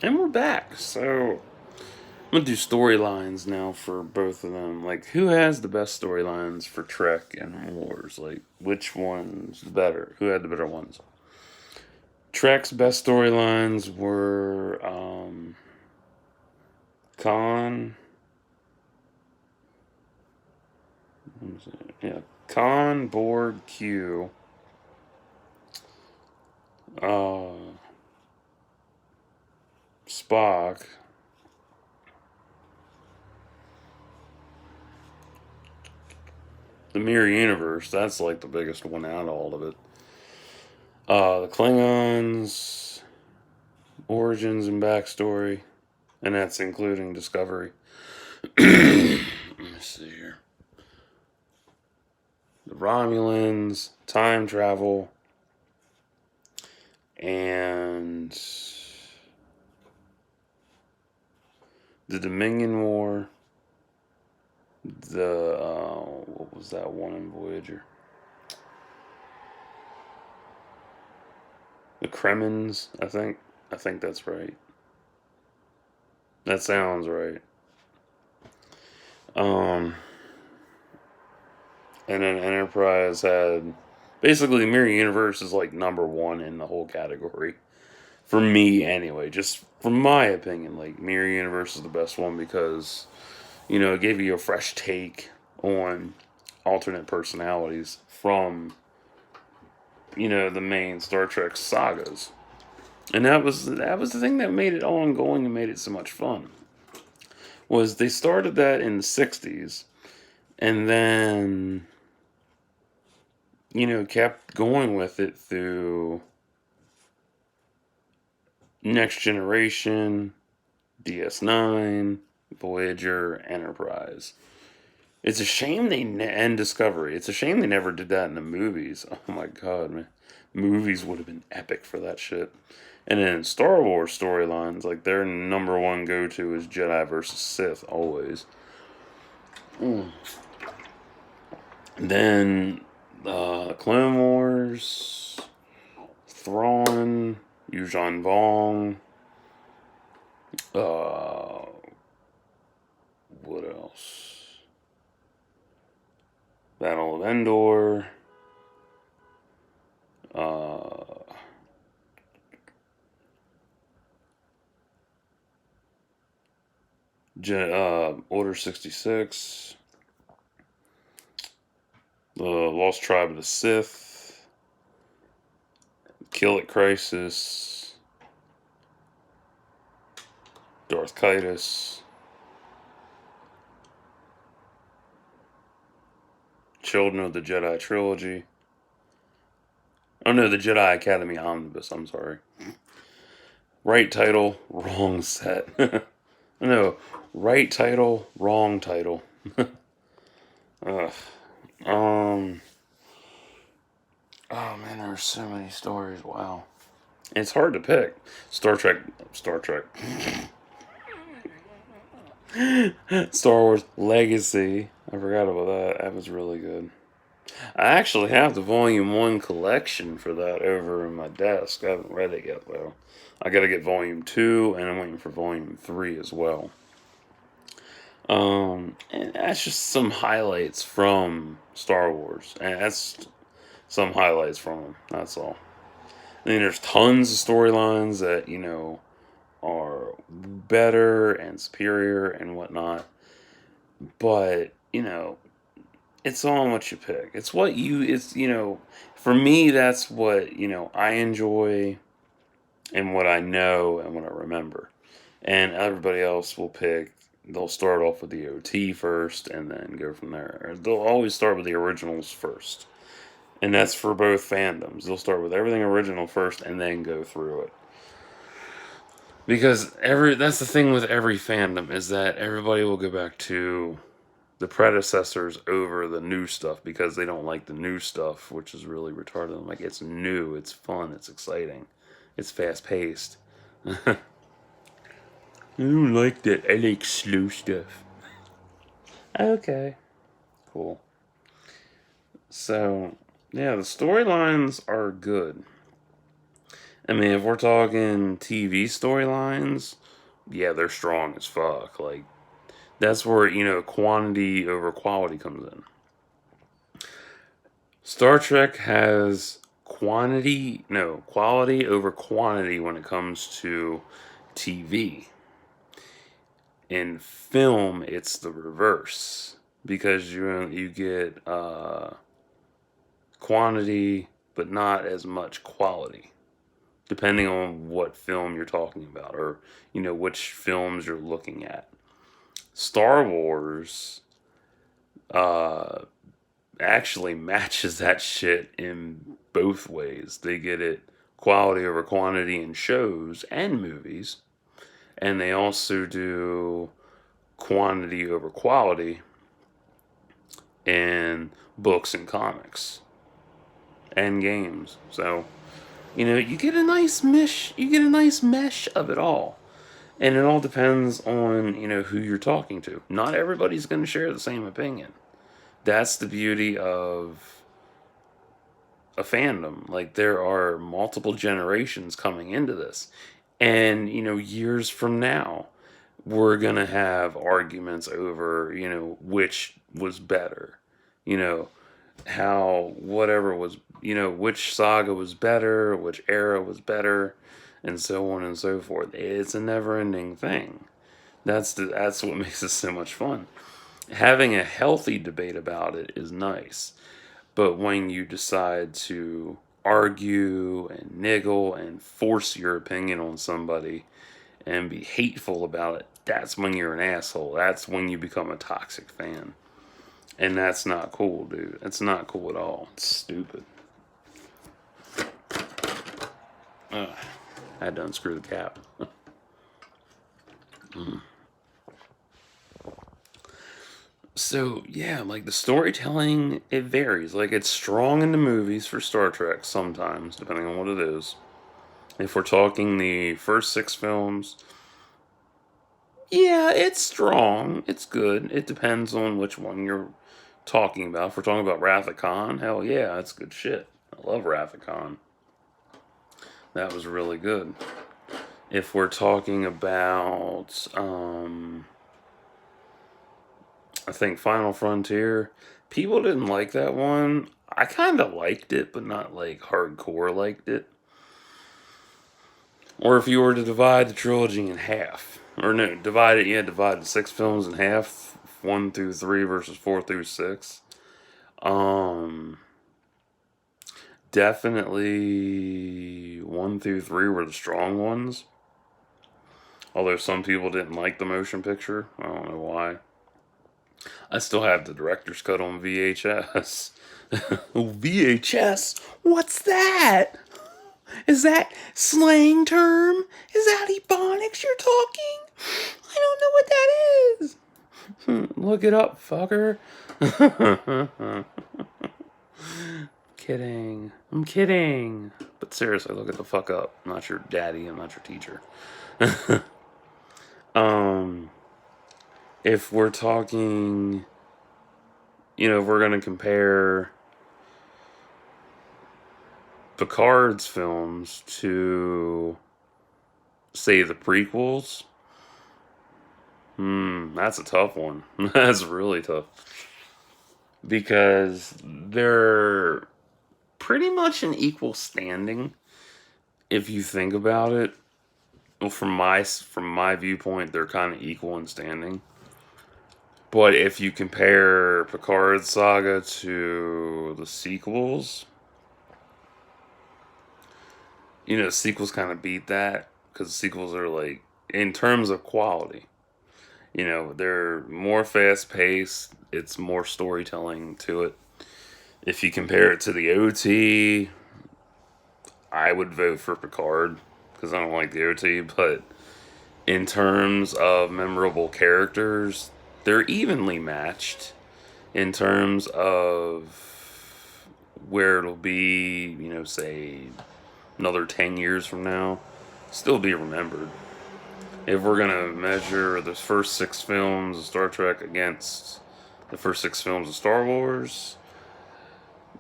And we're back. So I'm gonna do storylines now for both of them. Like, who has the best storylines for Trek and Wars? Like, which one's better? Who had the better ones? Trek's best storylines were Khan. Yeah, Khan, Borg, Q, uh, Spock, the Mirror Universe. That's like the biggest one out of all of it. The Klingons, origins and backstory, and that's including Discovery. Let me see here. The Romulans, time travel, and the Dominion War. The what was that one in Voyager? The Kremlins, I think. I think that's right. That sounds right. Um, and then Enterprise had basically Mirror Universe is like number one in the whole category for me anyway. Just from my opinion, like Mirror Universe is the best one because it gave you a fresh take on alternate personalities from the main Star Trek sagas, and that was the thing that made it ongoing and made it so much fun. Was they started that in the '60s, and then kept going with it through Next Generation, DS9, Voyager, Enterprise. It's a shame and Discovery. It's a shame they never did that in the movies. Oh my god, man, movies would have been epic for that shit. And then Star Wars storylines, like their number one go to is Jedi versus Sith always. Mm. Then Clone Wars, Thrawn, Yuuzhan Vong. Uh, what else? Battle of Endor. Uh, Order 66. The Lost Tribe of the Sith. Kill It Crisis. Darth Kaitis. Children of the Jedi Trilogy. Oh no, the Jedi Academy Omnibus. I'm sorry. Right title, wrong set. No, right title, wrong title. Ugh. Um. Oh man, there are so many stories. Wow. It's hard to pick. Star Trek. Star Trek. Star Wars Legacy. I forgot about that. That was really good. I actually have the Volume 1 collection for that over in my desk. I haven't read it yet, though. I gotta get Volume 2, and I'm waiting for Volume 3 as well. And that's just some highlights from Star Wars. And that's some highlights from them. That's all. I mean, there's tons of storylines that, are better and superior and whatnot. But, it's on what you pick. For me, that's what, I enjoy and what I know and what I remember. And everybody else will pick, they'll start off with the OT first and then go from there. Or they'll always start with the originals first. And that's for both fandoms. They'll start with everything original first and then go through it. Because that's the thing with every fandom is that everybody will go back to the predecessors over the new stuff because they don't like the new stuff, which is really retarded. I'm like, it's new, it's fun, it's exciting, it's fast paced. I don't like that. I like slow stuff. Okay. Cool. So, yeah, the storylines are good. I mean, if we're talking TV storylines, yeah, they're strong as fuck. Like, that's where, quantity over quality comes in. Star Trek has quality over quantity when it comes to TV. In film, it's the reverse because you get quantity, but not as much quality, depending on what film you're talking about or which films you're looking at. Star Wars uh, actually matches that shit in both ways. They get it quality over quantity in shows and movies, and they also do quantity over quality in books and comics and games. So, you get a nice mesh, of it all. And it all depends on, who you're talking to. Not everybody's going to share the same opinion. That's the beauty of a fandom. Like, there are multiple generations coming into this. And, years from now, we're going to have arguments over, which was better. You know, how whatever was, which saga was better, which era was better, and so on and so forth. It's a never-ending thing. That's what makes it so much fun. Having a healthy debate about it is nice, but when you decide to argue and niggle and force your opinion on somebody and be hateful about it, that's when you're an asshole. That's when you become a toxic fan. And that's not cool, dude. It's not cool at all. It's stupid. Ugh. I had to unscrew the cap. So, yeah, like the storytelling, it varies. Like, it's strong in the movies for Star Trek sometimes, depending on what it is. If we're talking the first 6 films, yeah, it's strong. It's good. It depends on which one you're talking about. If we're talking about Wrath of Khan, hell yeah, that's good shit. I love Wrath of Khan. That was really good. If we're talking about, I think Final Frontier, people didn't like that one. I kind of liked it, but not like hardcore liked it. Or if you were to divide the trilogy in half, or no, divide the 6 films in half, 1 through 3 versus 4 through 6. Um, Definitely 1 through 3 were the strong ones. Although some people didn't like the motion picture, I don't know why. I still have the director's cut on VHS. VHS? What's that? Is that slang term? Is that ebonics you're talking? I don't know what that is. Look it up, fucker. Kidding. I'm kidding. But seriously, look it the fuck up. I'm not your daddy. I'm not your teacher. um, if we're talking, if we're gonna compare Picard's films to, say, the prequels, that's a tough one. That's really tough. Because they're pretty much in equal standing, if you think about it. Well, from my viewpoint, they're kind of equal in standing. But if you compare Picard's saga to the sequels, the sequels kind of beat that because the sequels are like, in terms of quality, they're more fast paced. It's more storytelling to it. If you compare it to the OT, I would vote for Picard because I don't like the OT. But in terms of memorable characters, they're evenly matched. In terms of where it'll be, say another 10 years from now, still be remembered. If we're going to measure the first 6 films of Star Trek against the first 6 films of Star Wars,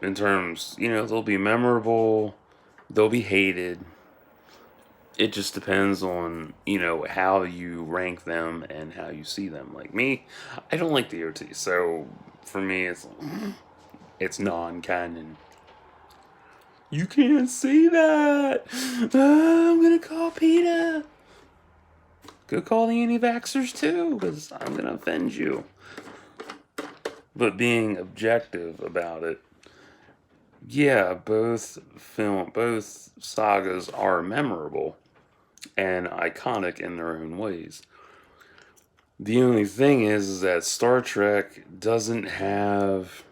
in terms, they'll be memorable, they'll be hated, it just depends on, how you rank them and how you see them. Like me, I don't like the OT, so for me, it's non-canon. You can't say that. I'm gonna call PETA. Go call the anti-vaxxers too, because I'm gonna offend you. But being objective about it, yeah, both sagas are memorable and iconic in their own ways. The only thing is that Star Trek doesn't have,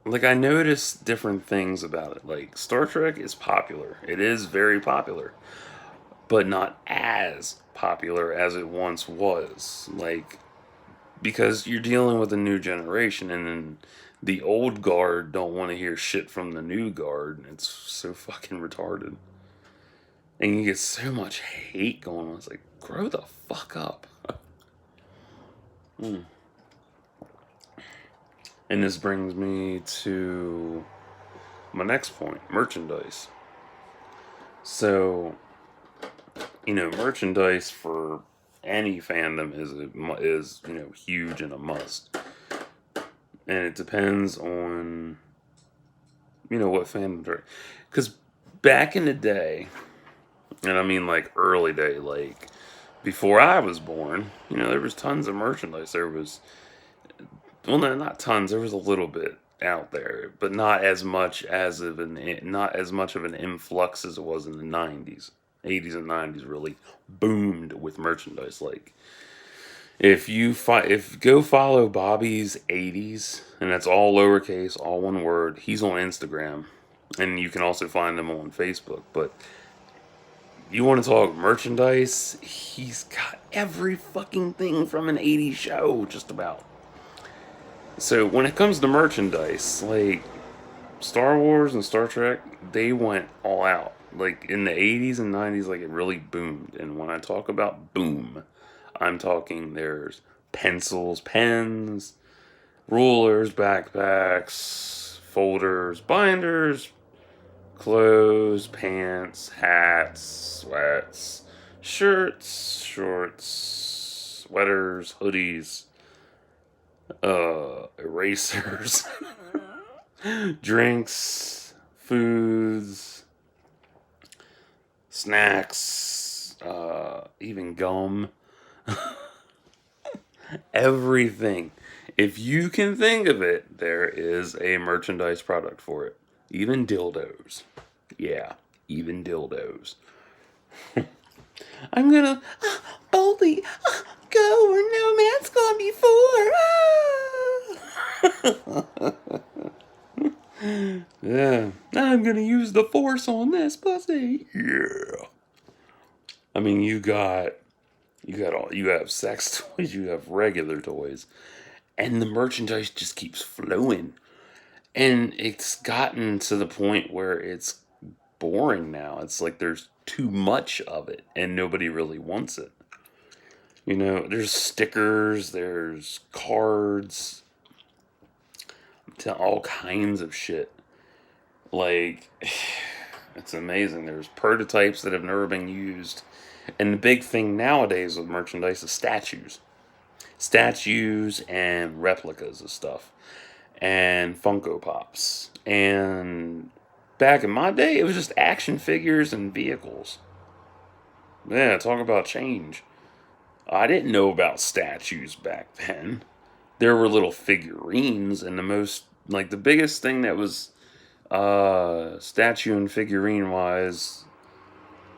like, I noticed different things about it. Like, Star Trek is popular. It is very popular, but not as popular as it once was. Like, because you're dealing with a new generation, and then the old guard don't want to hear shit from the new guard. It's so fucking retarded. And you get so much hate going on. It's like, grow the fuck up. Mm. And this brings me to my next point, merchandise. So, merchandise for any fandom is huge and a must. And it depends on what fandom are. Because back in the day, and I mean like early day, like before I was born, there was tons of merchandise. There was, well, no, not tons. There was a little bit out there, but not as much of an influx as it was in the '90s. '80s and '90s really boomed with merchandise. Like, if go follow Bobby's '80s, and that's all lowercase, all one word. He's on Instagram, and you can also find him on Facebook. But you want to talk merchandise? He's got every fucking thing from an '80s show, just about. So when it comes to merchandise, like Star Wars and Star Trek, they went all out. Like in the '80s and '90s, like it really boomed. And when I talk about boom, I'm talking there's pencils, pens, rulers, backpacks, folders, binders, clothes, pants, hats, sweats, shirts, shorts, sweaters, hoodies, erasers, drinks, foods, snacks, even gum, everything. If you can think of it, there is a merchandise product for it. Even dildos. Yeah, even dildos. I'm gonna boldly go where no man's gone before. Yeah, I'm gonna use the force on this pussy. Yeah. I mean, you have sex toys, you have regular toys, and the merchandise just keeps flowing. And it's gotten to the point where it's boring now. It's like there's too much of it, and nobody really wants it. There's stickers, there's cards, to all kinds of shit. Like, it's amazing. There's prototypes that have never been used. And the big thing nowadays with merchandise is statues. Statues and replicas of stuff. And Funko Pops. And back in my day, it was just action figures and vehicles. Yeah, talk about change. I didn't know about statues back then. There were little figurines, and the biggest thing that was statue and figurine wise.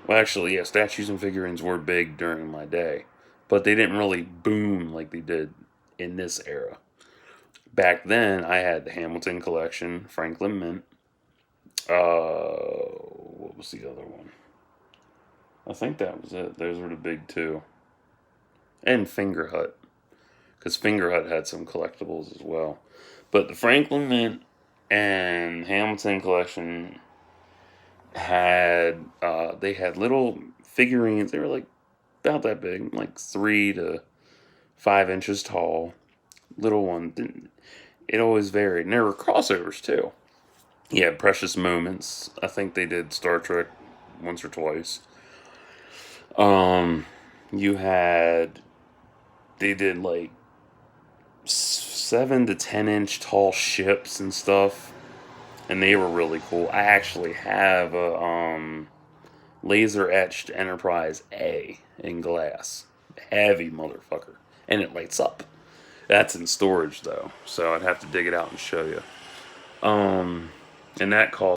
Well, actually, yeah, statues and figurines were big during my day, but they didn't really boom like they did in this era. Back then, I had the Hamilton collection, Franklin Mint. What was the other one? I think that was it. Those were the big two. And Finger Hut, because Finger Hut had some collectibles as well. But the Franklin Mint and Hamilton collection they had little figurines. They were like about that big, like 3 to 5 inches tall. Little one. It always varied. And there were crossovers too. Yeah, Precious Moments. I think they did Star Trek once or twice. Um, you had they did like 7 to 10 inch tall ships and stuff, and they were really cool. I actually have a laser etched Enterprise A in glass, heavy motherfucker, and it lights up. That's in storage though, so I'd have to dig it out and show you. And that cost